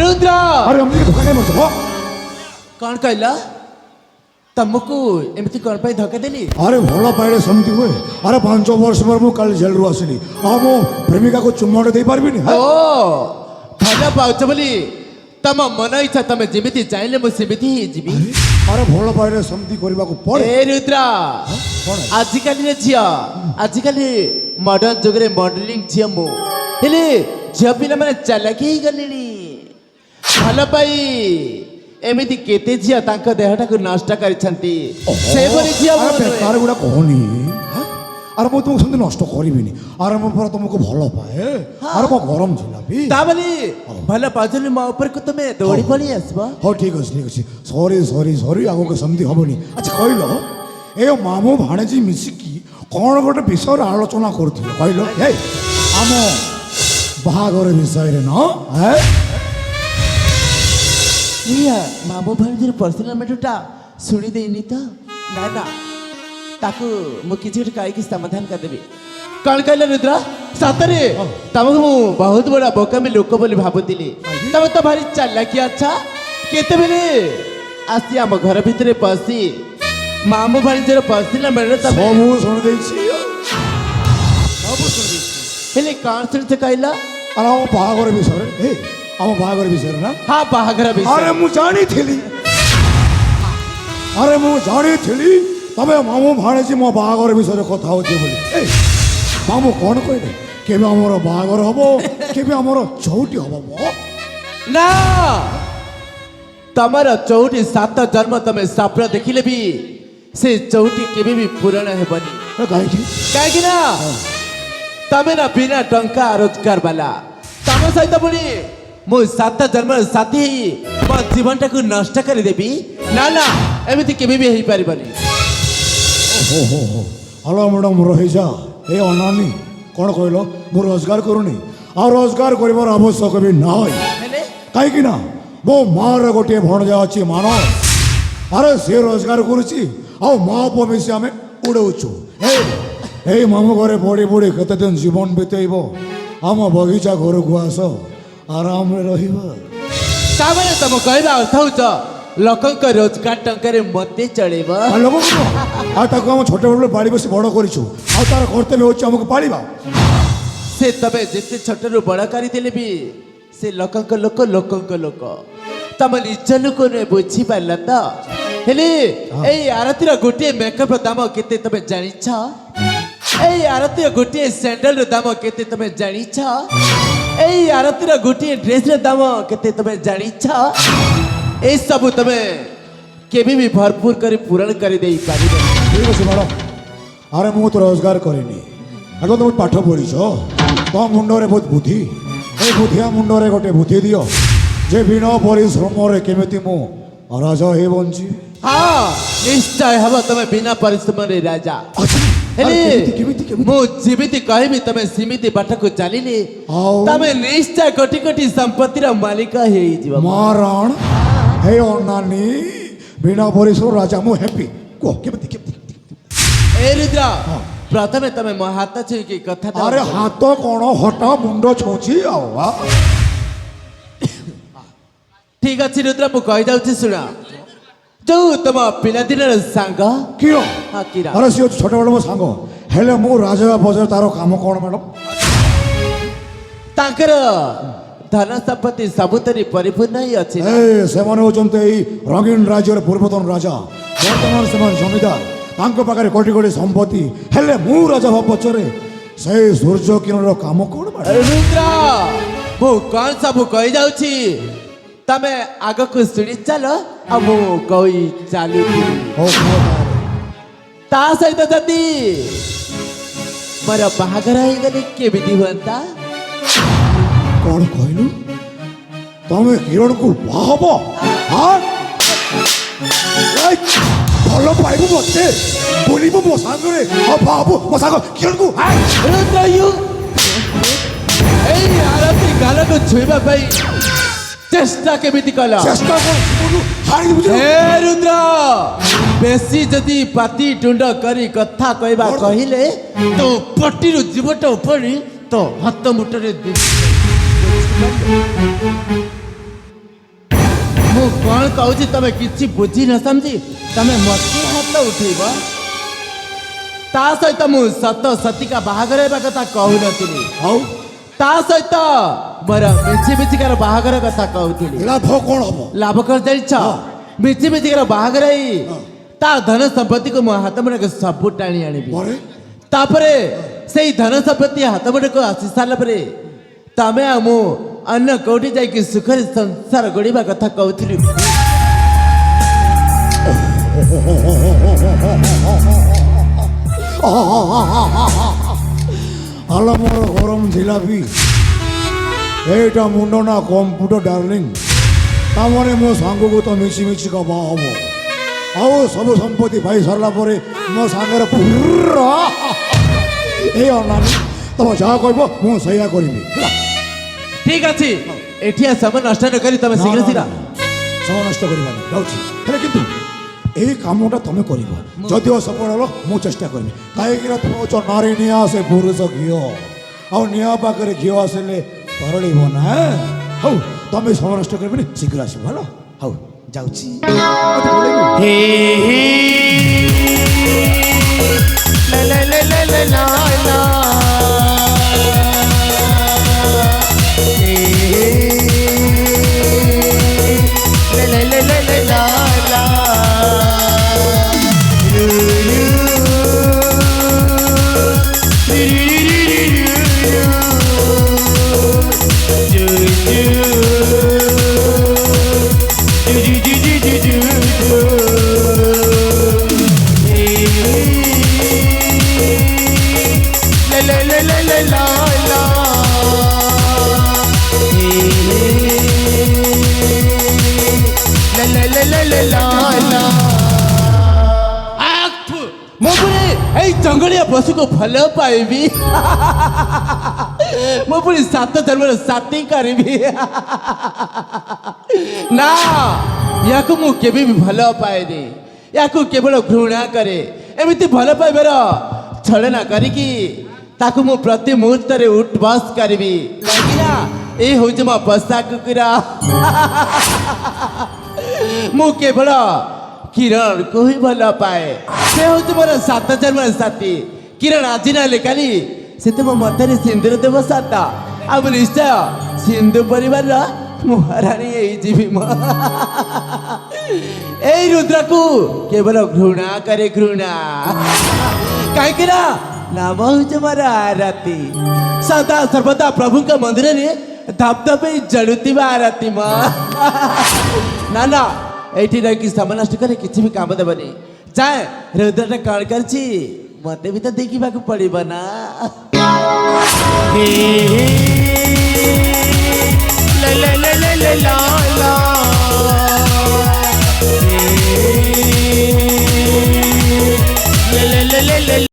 रुद्र अरे हमने धोखा नहीं मत हो कौन कहला तुमको एमती कौन पाई धोखा देली अरे भोला पाइले समझी हुए अरे 5 वर्ष पर मु कल जेल रु आसिली आ मो प्रेमिका को चुम्माटे दे पारबिनी ओ भला पाउछ बोली तम मन इच्छा तमे जेमिति चाहिले मु सेमिति ही जीवी अरे भोला पाइले समझी करबा को पड़े ए रुद्र आजिकाली रे झिया आजिकाली मॉडर्न जुगरे मॉडलिंग झिया मु हेले झिया पिला माने चालाकी ही गलेनी भला पाई एमिति केते झिया तांका देहटा को नष्ट करिसंती से बरी झिया अरे बेकार गुडा कहनी अरे मु तुमको समझ नष्ट करिबिनी अरे मु पर तुमको भलो पाए अरे मो गरम जिलाबी ताबली भला पाजली मा ऊपर को तमे दौड़ी पड़ी आसबा हो ठीक अछि सॉरी आगो के समझी हबनी अच्छा कहलो ए मामू भाणेजी मिसिकी कोन गोटे विषय आलोचना करथिल कहलो हे आम बाहागर विषय रे न है इया मामू भाणेजी पर्सनल मैटरटा सुनी देनी तो ना ना ताको मु किछि काई समाधान कर देबी कौन कहले रुद्र सतरे तमको मु बहुत बड़ा बोकामी लोक बोली भाबुतिली तम तो भारी चालाकी अच्छा केते बेले आसी हम घर भितरे पसी मामू भाणीजर पर्सनल मैटर तब सब सुन देछि सब सुन देछि हेले कौन सुन से कहला अरे आम बाहागर विषय रे हे आम बाहागर विषय रे ना हां बाहागर विषय अरे मु जानी थिली अरे मु जानी थिली तबे मामू भाणेजी मो बाहागर विषय कथा होचे बोली ए मामू कोन कहले केबे हमर बाहागर हबो केबे हमर चौटी हबो मो ना तमर चौटी 7 जन्म तमे सपना देखिले भी से चौटी केबे भी पूर्ण हेबनी काहे कि ना तमे ना बिना टंका रोजगार वाला तम सहित बोली मु 7 जन्म साथी मो जीवनटा को नष्ट कर देबी ना ना एमिति केबे भी हेई परिबनी हो हलो मैडम रही जा ए अनानी कौन कहलो मु रोजगार करूनी आ रोजगार करिवार आवश्यक भी ना हेले काहे कि ना मो मार गोटे भणजा अछि मानो अरे से रोजगार करूची आ मा पो मिसी हमें उड़ौछु ए मामू घरे पड़ी पड़ी केते दिन जीवन बितेइबो हम बगीचा घर को आस आराम रे रहिबा ताबले तम कहबा अर्थ होच लोकक रोजगार टंकारे मते चलेबा लोक आ ताको हम छोटे बड़े बाड़ी बसी बड़ करिछु आ तार कर्तव्य होछ हमको पालिबा से तबे जेते छोटरू बड़ करी देले भी से लोकक लोक तम निज लोक ने बुझी पारला त हेले एई आरतीर गोटे मेकअप दाम केते तमे जानि छ एई आरतीर गोटे सैंडल दाम केते तमे जानि छ एई आरतीर गोटे ड्रेस दाम केते तमे जानि छ ए सब तमे केबे भी भरपूर करी पूर्ण करी देई पारिबे ठीक अछि मैडम अरे मु तो रोजगार करिनी अगो तुम पाठ पढ़ी तो मुंडरे बहुत बुद्धि ए बुद्धिया मुंडरे गोटे बुद्धि दियो जे बिना परिश्रम रे केमिति मु राजा हे बंची हाँ निश्चय हब तमे बिना परिश्रम रे राजा हेले मु जीवित कहबी तमे सीमित बाट को चलिले तमे निश्चय कोटि कोटि संपत्ति रा मालिक हेई जीव मारण हे अनानी बिना परिश्रम राजा मु हैप्पी को केमिति ए रुद्र प्रथमे तमे मो हाथ छै की कथा अरे हाथ कोन हटा मुंडो छोची आवा ठीक अछि रुद्र मु कहि जाउछि सुना जो तम पिला दिन सांग कियो हां किरा अरे सियो छोटे बड़ मो सांग हेले मु राजा बजार तारो काम कोन मैडम ताकर धन संपत्ति सबुतरी परिपूर्ण ही अछि ए से माने होचंते ई रंगीन राज्यर पूर्वतन राजा वर्तमान से जमीदार तांको पाखरे कोटी कोटी संपत्ति हेले मु राजा पछरे से सूर्य किरण काम कोन मैडम रुद्र मु कौन सब कहि जाउछि तमे आग को सुनी चलो अब कई चालू हो ता सहित जदी मोर बाहागर हो गले के विधि होता कौन कहलु तमे किरण को बाहबो हां भलो पाइबो मते बोलिबो मो सांगरे आ बाबू मो सांग किरण को रुद्र यू ए आरती गाल को छुइबा पई चेष्टा केमिति कला चेष्टा को हारि बुझ हे रुद्र बेसी जदी पाती टुंड करी कथा कहबा कहिले तो पट्टीरु जीवट उपरी तो हाथ मुटरे कौन कहूँ तमें किसी बुझी न समझी तमें मत हाथ उठेब ता सहित मु सत सतिका बाहागर हेबा कथा कहू नथिली ଆଉ ता सहित मोर मिछि मिछिकार बाहागर कथा कहूଥିଲି ଲାଭ କ'ଣ ହବ लाभ कर जाइछ मिछि मिछिकार बाहागर ही ता धन संपत्ति को मो हाथ मुंडे सब टाणी आनिबी ପରେ तापरे सेई धन संपत्ति हाथ मुंडे को आसी सारला परे तमे आ मु अन्य कोठी जाई कि सुखरी संसार गड़ीबा कथा कहूଥିଲି ଆଲ ମୋର ଗରମ ଜିଲାପି ଏଇଟା ମୁଣ୍ଡ ନା କମ୍ପ୍ୟୁଟର ଡାର୍ଲିଂ ତାମାନେ ମୋ ସାଙ୍ଗକୁ ତ ମିଶି ମିଶିକା ବାହା ହବ ଆଉ ସବୁ ସମ୍ପତ୍ତି ପାଇ ସାରିଲା ପରେ ମୋ ସାଙ୍ଗରେ ପୁରା ଏଇ ଅନାନି ତମେ ଯାହା କହିବ ମୁଁ ସେଇଆ କରିବି ହେଲା ठीक अच्छी एठिया समय नष्ट न करी तमे शीघ्र शीघ्र ସମୟ ନଷ୍ଟ କରିବାନି ଯାଉଛି ହେଲେ କିନ୍ତୁ ଏଇ କାମଟା ତମେ କରିବ ଯଦିଓ ସଫଳ ହବ ମୁଁ ଚେଷ୍ଟା କରିବି କାହିଁକିନା ତୁମ ହଉଛ ନାରୀ ନିଆଁ ସେ ପୁରୁଷ ଘିଅ ଆଉ ନିଆଁ ପାଖରେ ଘିଅ ଆସିଲେ ତରଳିବ ନା ହଉ ତମେ ସମୟ ନଷ୍ଟ କରିବନି ଶୀଘ୍ର ଆସିବ ଭଲ ହଉ ଯାଉଛି ମତେ ବୋଲେଇବି? जंगलिया पशु को भल पाइबी मो पुणी सात धर्म साथी करी ना या मु केबे भी भल पाएनी या केवल घृणा करे एमती भल पाइबार छलना करिकी ताकू मु प्रति मुहूर्त रे उठ बस करी ए हूँ मो बसा कुकुरा मु केवल किरण को ही भल पाए से हूँ मोर सात जन्म साथी किरण आज ना काली से तो मो मतरे सिंदूर देव सात आ निश्चय सिंधु परिवार महाराणी जीवी ए रुद्र को केवल घृणा करे घृणा कहीं नाम हूँ मोर आरती सदा सर्वदा प्रभु का मंदिर में धपधपे जलुवा आरती ना ना एठी रही समय नष्ट करे किसी भी काम देवनी जाए रुद्र कौन कर मत भी तो देखा पड़ो ना la la la la la la la